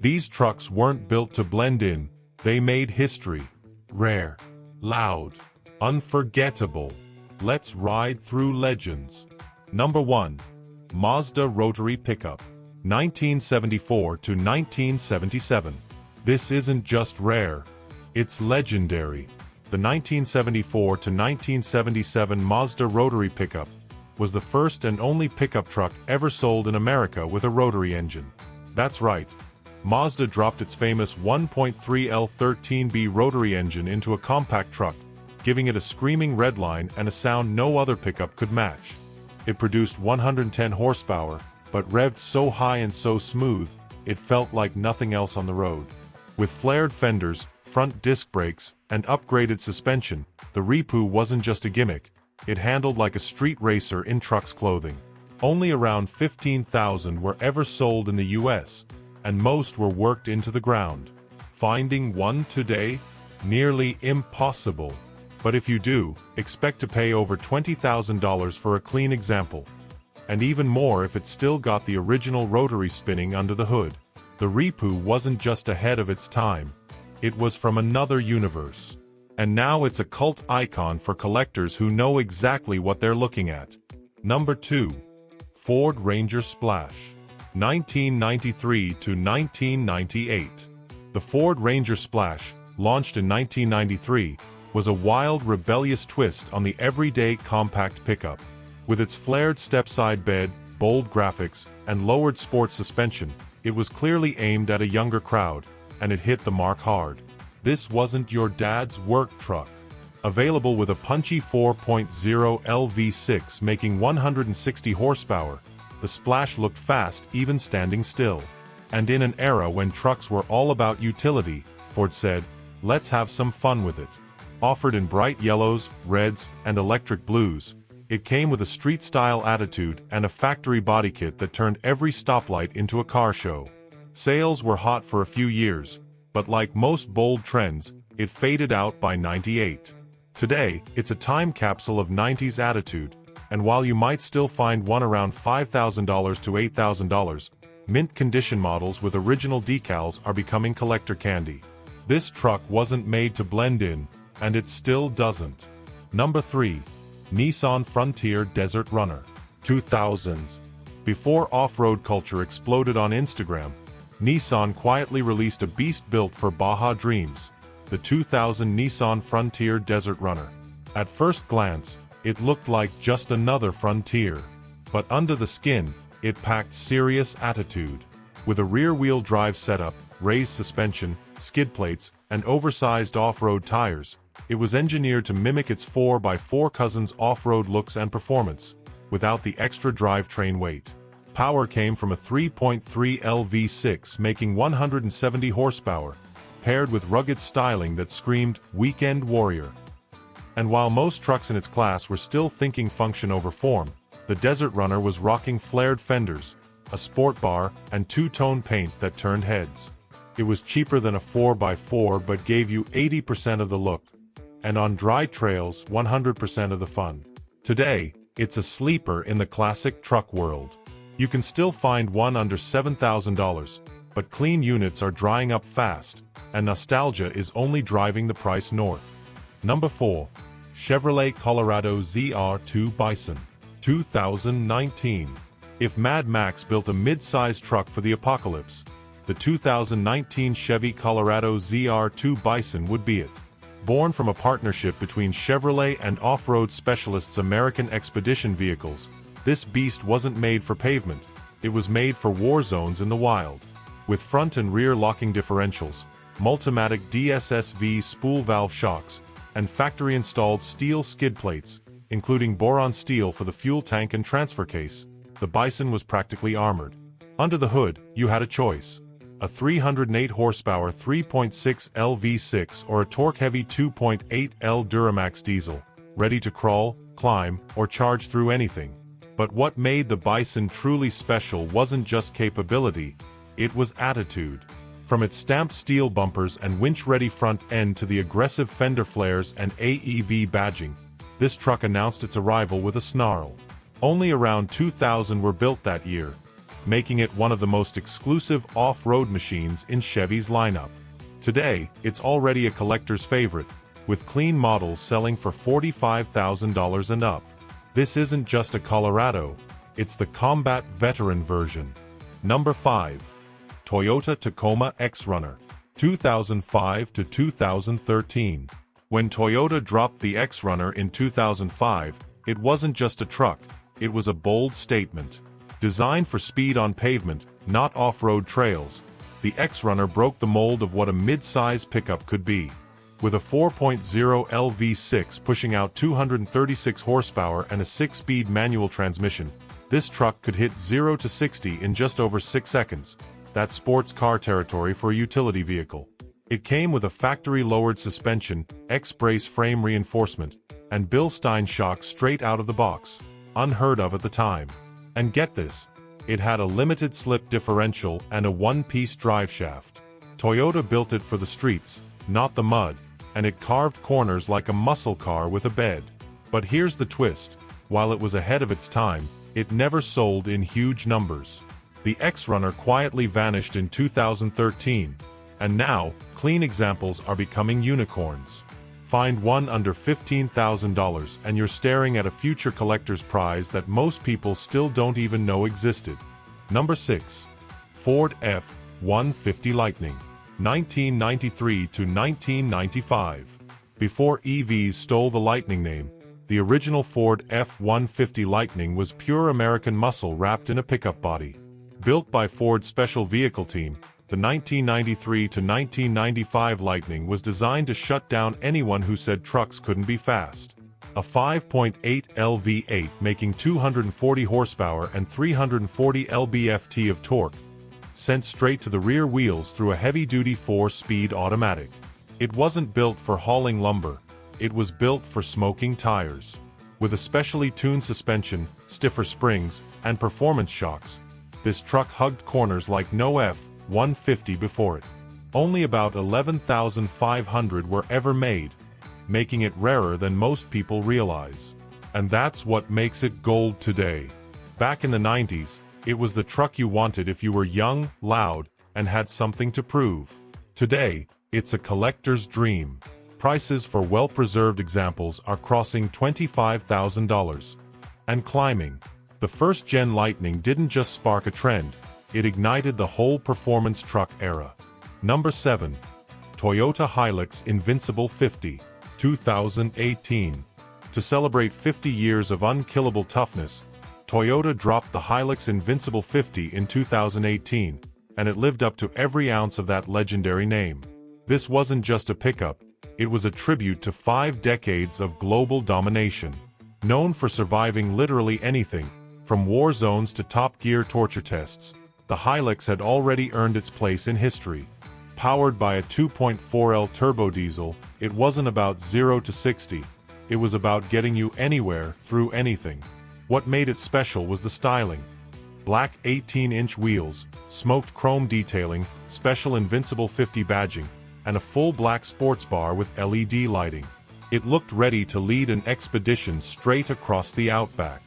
These trucks weren't built to blend in, they made history. Rare, loud, unforgettable. Let's ride through legends. Number 1. Mazda Rotary Pickup. 1974 to 1977. This isn't just rare, it's legendary. The 1974 to 1977 Mazda Rotary Pickup was the first and only pickup truck ever sold in America with a rotary engine. That's right. Mazda dropped its famous 1.3 L13B rotary engine into a compact truck, giving it a screaming redline and a sound no other pickup could match. It produced 110 horsepower, but revved so high and so smooth, it felt like nothing else on the road. With flared fenders, front disc brakes, and upgraded suspension, the Repu wasn't just a gimmick, it handled like a street racer in truck's clothing. Only around 15,000 were ever sold in the US, and most were worked into the ground. Finding one today? Nearly impossible. But if you do, expect to pay over $20,000 for a clean example. And even more if it's still got the original rotary spinning under the hood. The Repu wasn't just ahead of its time. It was from another universe. And now it's a cult icon for collectors who know exactly what they're looking at. Number 2. Ford Ranger Splash. 1993 to 1998. The Ford Ranger Splash, launched in 1993, was a wild, rebellious twist on the everyday compact pickup. With its flared step-side bed, bold graphics, and lowered sports suspension, it was clearly aimed at a younger crowd, and it hit the mark hard. This wasn't your dad's work truck. Available with a punchy 4.0 LV6 making 160 horsepower, the Splash looked fast even standing still. And in an era when trucks were all about utility, Ford said, "Let's have some fun with it." Offered in bright yellows, reds, and electric blues, it came with a street-style attitude and a factory body kit that turned every stoplight into a car show. Sales were hot for a few years, but like most bold trends, it faded out by '98. Today, it's a time capsule of '90s attitude, and while you might still find one around $5,000 to $8,000, mint condition models with original decals are becoming collector candy. This truck wasn't made to blend in, and it still doesn't. Number 3. Nissan Frontier Desert Runner. 2000s. Before off-road culture exploded on Instagram, Nissan quietly released a beast built for Baja dreams, the 2000 Nissan Frontier Desert Runner. At first glance, it looked like just another Frontier. But under the skin, it packed serious attitude. With a rear-wheel drive setup, raised suspension, skid plates, and oversized off-road tires, it was engineered to mimic its 4x4 cousin's off-road looks and performance, without the extra drivetrain weight. Power came from a 3.3 LV6 making 170 horsepower, paired with rugged styling that screamed weekend warrior. And while most trucks in its class were still thinking function over form, the Desert Runner was rocking flared fenders, a sport bar, and two-tone paint that turned heads. It was cheaper than a 4x4 but gave you 80% of the look, and on dry trails 100% of the fun. Today, it's a sleeper in the classic truck world. You can still find one under $7,000, but clean units are drying up fast, and nostalgia is only driving the price north. Number 4. Chevrolet Colorado ZR2 Bison. 2019. If Mad Max built a mid-sized truck for the apocalypse, the 2019 Chevy Colorado ZR2 Bison would be it. Born from a partnership between Chevrolet and off-road specialists American Expedition Vehicles, this beast wasn't made for pavement, it was made for war zones in the wild. With front and rear locking differentials, Multimatic DSSV spool valve shocks, and factory-installed steel skid plates, including boron steel for the fuel tank and transfer case, the Bison was practically armored. Under the hood, you had a choice. A 308 horsepower 3.6 L V6 or a torque-heavy 2.8 L Duramax diesel, ready to crawl, climb, or charge through anything. But what made the Bison truly special wasn't just capability, it was attitude. From its stamped steel bumpers and winch-ready front end to the aggressive fender flares and AEV badging, this truck announced its arrival with a snarl. Only around 2,000 were built that year, making it one of the most exclusive off-road machines in Chevy's lineup. Today, it's already a collector's favorite, with clean models selling for $45,000 and up. This isn't just a Colorado, it's the combat veteran version. Number 5. Toyota Tacoma X-Runner, 2005 to 2013. When Toyota dropped the X-Runner in 2005, it wasn't just a truck, it was a bold statement. Designed for speed on pavement, not off-road trails, the X-Runner broke the mold of what a mid-size pickup could be. With a 4.0L V6 pushing out 236 horsepower and a 6-speed manual transmission, this truck could hit 0 to 60 in just over 6 seconds. That's sports car territory for a utility vehicle. It came with a factory-lowered suspension, X-brace frame reinforcement, and Bilstein shocks straight out of the box, unheard of at the time. And get this, it had a limited slip differential and a one-piece driveshaft. Toyota built it for the streets, not the mud, and it carved corners like a muscle car with a bed. But here's the twist, while it was ahead of its time, it never sold in huge numbers. The X-Runner quietly vanished in 2013, and now, clean examples are becoming unicorns. Find one under $15,000 and you're staring at a future collector's prize that most people still don't even know existed. Number 6. Ford F-150 Lightning, 1993 to 1995. Before EVs stole the Lightning name, the original Ford F-150 Lightning was pure American muscle wrapped in a pickup body. Built by Ford's Special Vehicle Team, the 1993 to 1995 Lightning was designed to shut down anyone who said trucks couldn't be fast. A 5.8 LV8 making 240 horsepower and 340 lb-ft of torque, sent straight to the rear wheels through a heavy-duty 4-speed automatic. It wasn't built for hauling lumber, it was built for smoking tires. With a specially tuned suspension, stiffer springs, and performance shocks, this truck hugged corners like no F-150 before it. Only about 11,500 were ever made, making it rarer than most people realize. And that's what makes it gold today. Back in the 90s, it was the truck you wanted if you were young, loud, and had something to prove. Today, it's a collector's dream. Prices for well-preserved examples are crossing $25,000 and climbing. The first-gen Lightning didn't just spark a trend, it ignited the whole performance truck era. Number 7. Toyota Hilux Invincible 50, 2018. To celebrate 50 years of unkillable toughness, Toyota dropped the Hilux Invincible 50 in 2018, and it lived up to every ounce of that legendary name. This wasn't just a pickup, it was a tribute to 5 decades of global domination. Known for surviving literally anything, from war zones to Top Gear torture tests, the Hilux had already earned its place in history. Powered by a 2.4L turbo diesel, it wasn't about 0 to 60, it was about getting you anywhere, through anything. What made it special was the styling. Black 18-inch wheels, smoked chrome detailing, special Invincible 50 badging, and a full black sports bar with LED lighting. It looked ready to lead an expedition straight across the outback.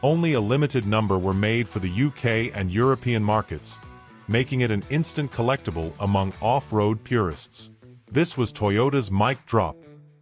Only a limited number were made for the UK and European markets, making it an instant collectible among off-road purists. This was Toyota's mic drop,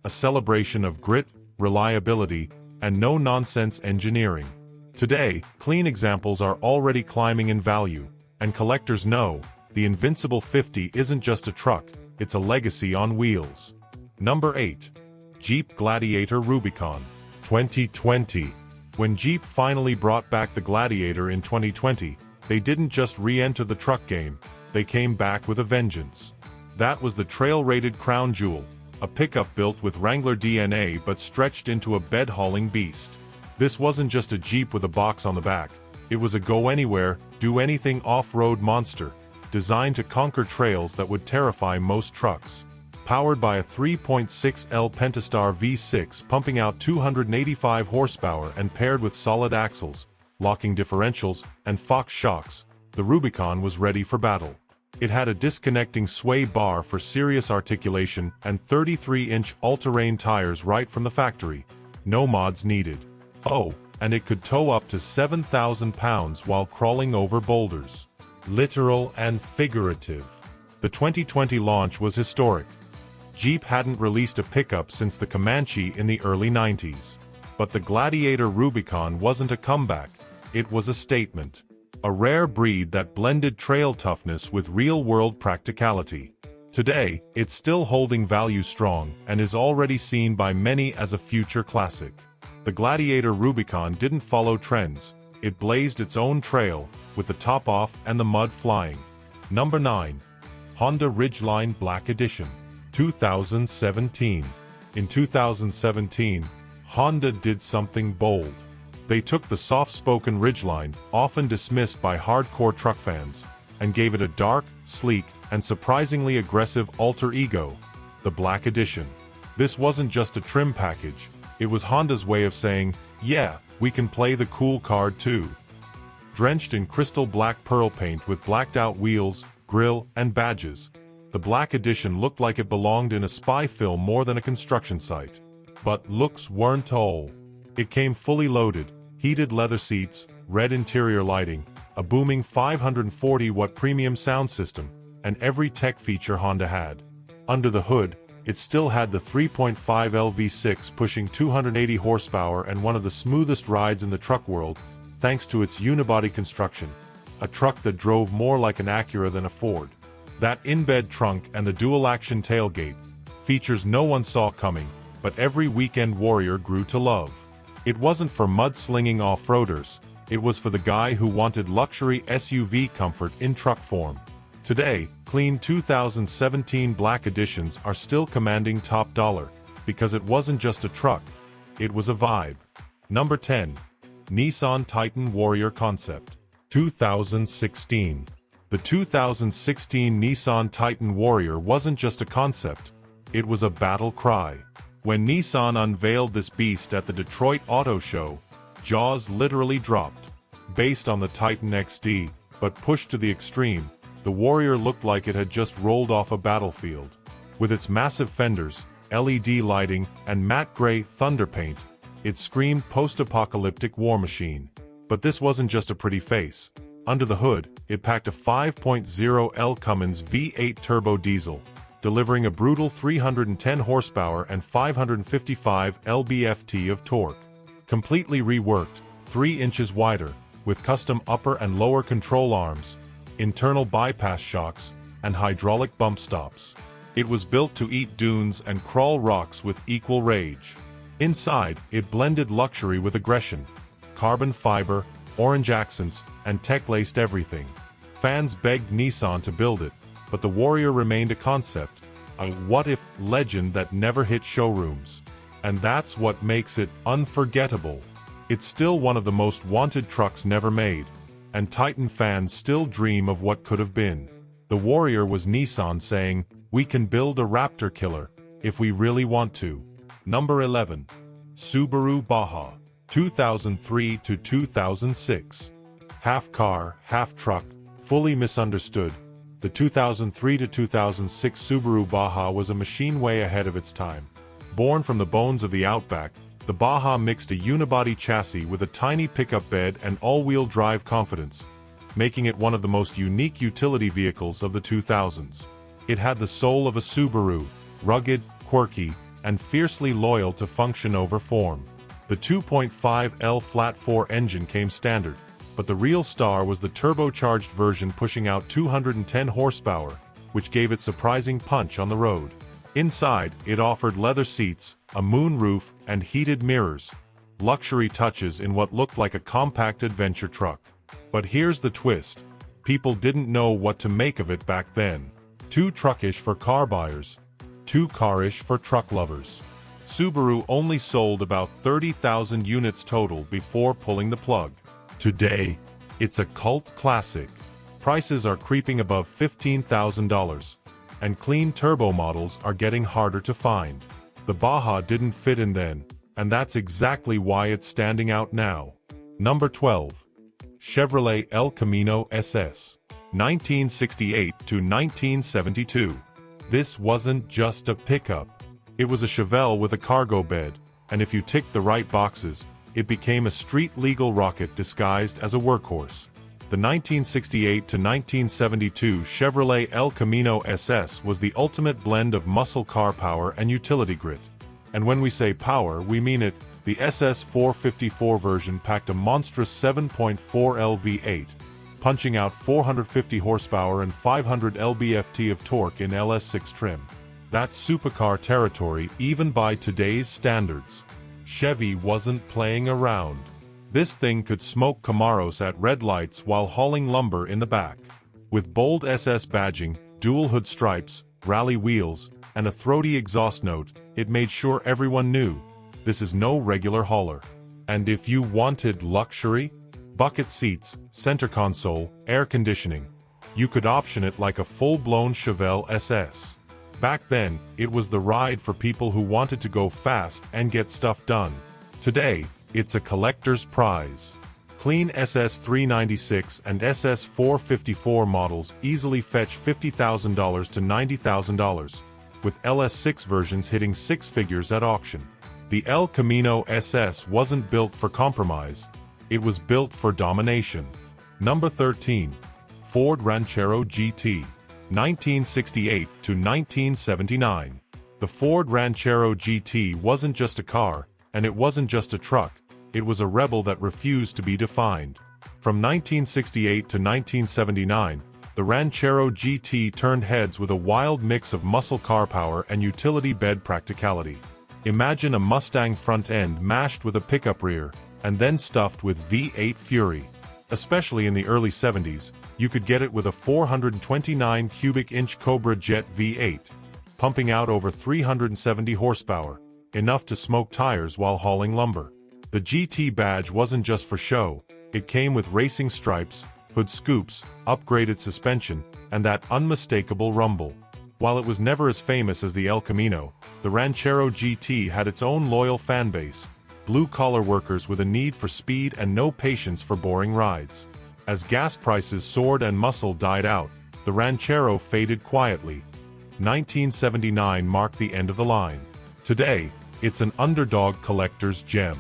a celebration of grit, reliability, and no-nonsense engineering. Today, clean examples are already climbing in value, and collectors know the Invincible 50 isn't just a truck, it's a legacy on wheels. Number 8. Jeep Gladiator Rubicon, 2020. When Jeep finally brought back the Gladiator in 2020, they didn't just re-enter the truck game, they came back with a vengeance. That was the trail-rated crown jewel, a pickup built with Wrangler DNA but stretched into a bed-hauling beast. This wasn't just a Jeep with a box on the back, it was a go-anywhere, do-anything off-road monster, designed to conquer trails that would terrify most trucks. Powered by a 3.6L Pentastar V6 pumping out 285 horsepower and paired with solid axles, locking differentials, and Fox shocks, the Rubicon was ready for battle. It had a disconnecting sway bar for serious articulation and 33-inch all-terrain tires right from the factory. No mods needed. Oh, and it could tow up to 7,000 pounds while crawling over boulders. Literal and figurative. The 2020 launch was historic. Jeep hadn't released a pickup since the Comanche in the early 90s. But the Gladiator Rubicon wasn't a comeback, it was a statement. A rare breed that blended trail toughness with real-world practicality. Today, it's still holding value strong and is already seen by many as a future classic. The Gladiator Rubicon didn't follow trends, it blazed its own trail, with the top off and the mud flying. Number 9. Honda Ridgeline Black Edition. 2017. In 2017, Honda did something bold. They took the soft-spoken Ridgeline, often dismissed by hardcore truck fans, and gave it a dark, sleek, and surprisingly aggressive alter ego, the Black Edition. This wasn't just a trim package, it was Honda's way of saying, yeah, we can play the cool card too. Drenched in crystal black pearl paint with blacked-out wheels, grille, and badges, the Black Edition looked like it belonged in a spy film more than a construction site. But looks weren't all. It came fully loaded, heated leather seats, red interior lighting, a booming 540-watt premium sound system, and every tech feature Honda had. Under the hood, it still had the 3.5L V6 pushing 280 horsepower and one of the smoothest rides in the truck world, thanks to its unibody construction, a truck that drove more like an Acura than a Ford. That in-bed trunk and the dual-action tailgate, features no one saw coming, but every weekend warrior grew to love. It wasn't for mud-slinging off-roaders, it was for the guy who wanted luxury SUV comfort in truck form. Today, clean 2017 Black Editions are still commanding top dollar, because it wasn't just a truck, it was a vibe. Number 10. Nissan Titan Warrior Concept. 2016. The 2016 Nissan Titan Warrior wasn't just a concept, it was a battle cry. When Nissan unveiled this beast at the Detroit Auto Show, jaws literally dropped. Based on the Titan XD, but pushed to the extreme, the Warrior looked like it had just rolled off a battlefield. With its massive fenders, LED lighting, and matte gray thunder paint, it screamed post-apocalyptic war machine. But this wasn't just a pretty face. Under the hood, it packed a 5.0L Cummins V8 turbo diesel, delivering a brutal 310 horsepower and 555 lb-ft of torque. Completely reworked, 3 inches wider, with custom upper and lower control arms, internal bypass shocks, and hydraulic bump stops. It was built to eat dunes and crawl rocks with equal rage. Inside, it blended luxury with aggression. Carbon fiber, orange accents, and tech-laced everything. Fans begged Nissan to build it, but the Warrior remained a concept, a what-if legend that never hit showrooms. And that's what makes it unforgettable. It's still one of the most wanted trucks never made, and Titan fans still dream of what could have been. The Warrior was Nissan saying, we can build a Raptor killer, if we really want to. Number 11. Subaru Baja. 2003 to 2006. Half car, half truck, fully misunderstood. The 2003 to 2006 Subaru Baja was a machine way ahead of its time. Born from the bones of the Outback, the Baja mixed a unibody chassis with a tiny pickup bed and all-wheel drive confidence, making it one of the most unique utility vehicles of the 2000s. It had the soul of a Subaru, rugged, quirky, and fiercely loyal to function over form. The 2.5L flat-4 engine came standard, but the real star was the turbocharged version pushing out 210 horsepower, which gave it surprising punch on the road. Inside, it offered leather seats, a moon roof, and heated mirrors. Luxury touches in what looked like a compact adventure truck. But here's the twist. People didn't know what to make of it back then. Too truckish for car buyers. Too carish for truck lovers. Subaru only sold about 30,000 units total before pulling the plug. Today, it's a cult classic. Prices are creeping above $15,000, and clean turbo models are getting harder to find. The Baja didn't fit in then, and that's exactly why it's standing out now. Number 12. Chevrolet El Camino SS. 1968 to 1972. This wasn't just a pickup. It was a Chevelle with a cargo bed, and if you ticked the right boxes, it became a street-legal rocket disguised as a workhorse. The 1968 to 1972 Chevrolet El Camino SS was the ultimate blend of muscle car power and utility grit. And when we say power, we mean it. The SS 454 version packed a monstrous 7.4 L V8, punching out 450 horsepower and 500 lb-ft of torque in LS6 trim. That's supercar territory even by today's standards. Chevy wasn't playing around. This thing could smoke Camaros at red lights while hauling lumber in the back. With bold SS badging, dual hood stripes, rally wheels, and a throaty exhaust note, it made sure everyone knew, this is no regular hauler. And if you wanted luxury, bucket seats, center console, air conditioning, you could option it like a full-blown Chevelle SS. Back then, it was the ride for people who wanted to go fast and get stuff done. Today, it's a collector's prize. Clean SS 396 and SS 454 models easily fetch $50,000 to $90,000, with LS6 versions hitting six figures at auction. The El Camino SS wasn't built for compromise, it was built for domination. Number 13. Ford Ranchero GT, 1968 to 1979. The Ford Ranchero GT wasn't just a car, and it wasn't just a truck. It was a rebel that refused to be defined. From 1968 to 1979, the Ranchero GT turned heads with a wild mix of muscle car power and utility bed practicality. Imagine a Mustang front end mashed with a pickup rear, and then stuffed with V8 fury. Especially in the early 70s, you could get it with a 429 cubic inch Cobra Jet V8, pumping out over 370 horsepower, enough to smoke tires while hauling lumber. The GT badge wasn't just for show, it came with racing stripes, hood scoops, upgraded suspension, and that unmistakable rumble. While it was never as famous as the El Camino, the Ranchero GT had its own loyal fanbase, blue-collar workers with a need for speed and no patience for boring rides. As gas prices soared and muscle died out, the Ranchero faded quietly. 1979 marked the end of the line. Today, it's an underdog collector's gem.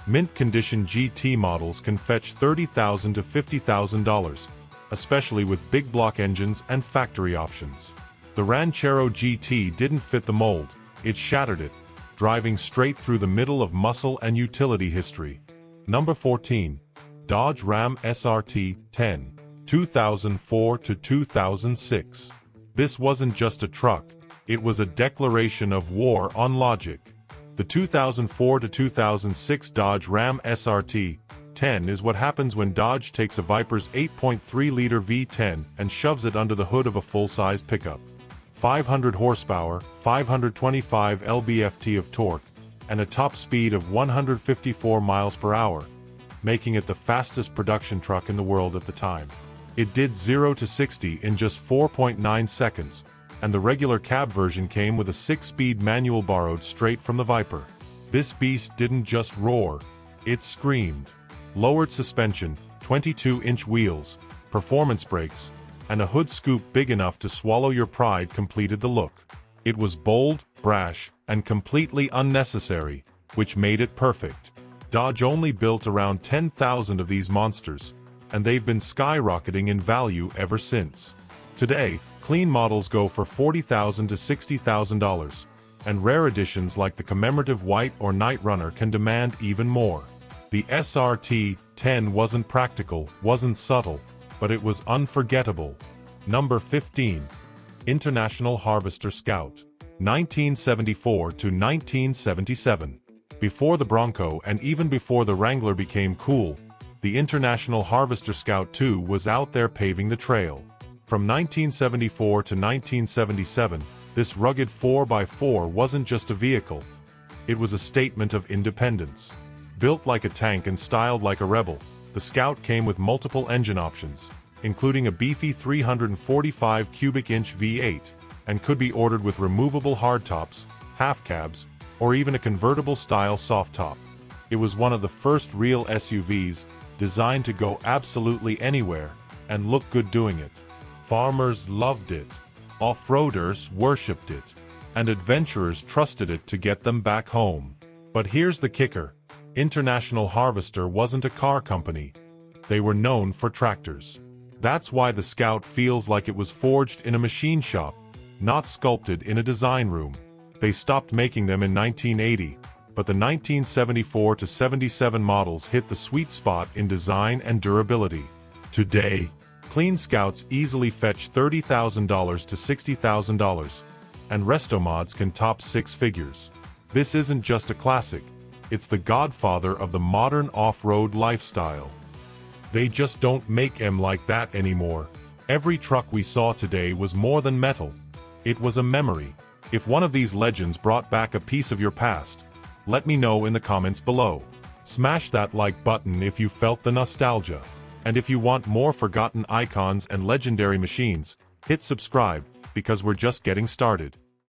Mint-condition GT models can fetch $30,000 to $50,000, especially with big block engines and factory options. The Ranchero GT didn't fit the mold, it shattered it, driving straight through the middle of muscle and utility history. Number 14. Dodge Ram SRT-10, 2004 to 2006. This wasn't just a truck, it was a declaration of war on logic. The 2004 to 2006 Dodge Ram SRT-10 is what happens when Dodge takes a Viper's 8.3-liter V10 and shoves it under the hood of a full-size pickup. 500 horsepower, 525 lb-ft of torque, and a top speed of 154 miles per hour, making it the fastest production truck in the world at the time. It did 0 to 60 in just 4.9 seconds, and the regular cab version came with a 6-speed manual borrowed straight from the Viper. This beast didn't just roar, it screamed. Lowered suspension, 22-inch wheels, performance brakes, and a hood scoop big enough to swallow your pride completed the look. It was bold, brash, and completely unnecessary, which made it perfect. Dodge only built around 10,000 of these monsters, and they've been skyrocketing in value ever since. Today, clean models go for $40,000 to $60,000, and rare editions like the commemorative White or Night Runner can demand even more. The SRT-10 wasn't practical, wasn't subtle, but it was unforgettable. Number 15. International Harvester Scout, 1974 to 1977. Before the Bronco and even before the Wrangler became cool, the International Harvester Scout 2 was out there paving the trail. From 1974 to 1977, this rugged 4x4 wasn't just a vehicle. It was a statement of independence. Built like a tank and styled like a rebel, the Scout came with multiple engine options, including a beefy 345 cubic inch V8, and could be ordered with removable hardtops, half cabs, or even a convertible-style soft top. It was one of the first real SUVs designed to go absolutely anywhere and look good doing it. Farmers loved it, off-roaders worshipped it, and adventurers trusted it to get them back home. But here's the kicker. International Harvester wasn't a car company. They were known for tractors. That's why the Scout feels like it was forged in a machine shop, not sculpted in a design room. They stopped making them in 1980, but the 1974 to 77 models hit the sweet spot in design and durability. Today, clean Scouts easily fetch $30,000 to $60,000, and resto mods can top six figures. This isn't just a classic, it's the godfather of the modern off-road lifestyle. They just don't make 'em like that anymore. Every truck we saw today was more than metal. It was a memory. If one of these legends brought back a piece of your past, let me know in the comments below. Smash that like button if you felt the nostalgia. And if you want more forgotten icons and legendary machines, hit subscribe, because we're just getting started.